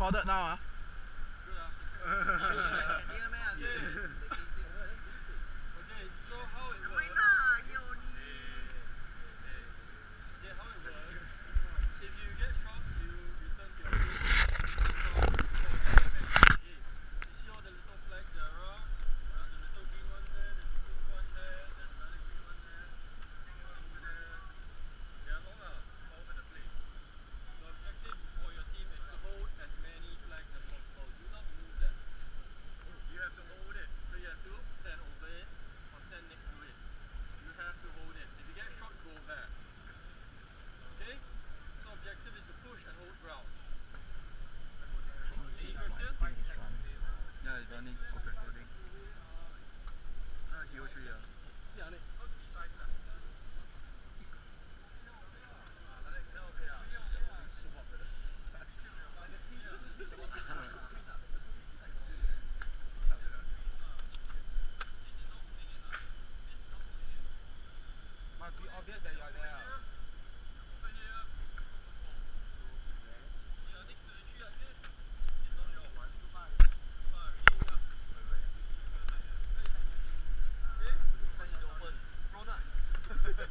recorded now. Okay, so how it works? If you get shot, you return to your base. You see all the little flags there are? There's a little green one there, there's a pink one there, there's another green one there, pink one over there. They are all over the place. The objective for your team is to hold as many flags as possible. Do not move them. You have to hold it. So you have to stand over it or stand next to it. You have to hold it. If you get shot, go back. Okay? So objective is to push and hold ground. Any question? Yeah, it's running. Okay, loading. Hero 3 Must be obvious that you are there.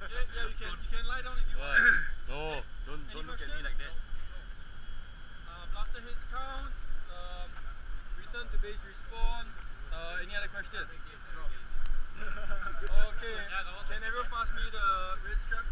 Yeah, you can lie down if you want. No, don't look at me like that. Blaster hits count. Return to base respawn. Any other questions? Okay. Can everyone pass me the red strap?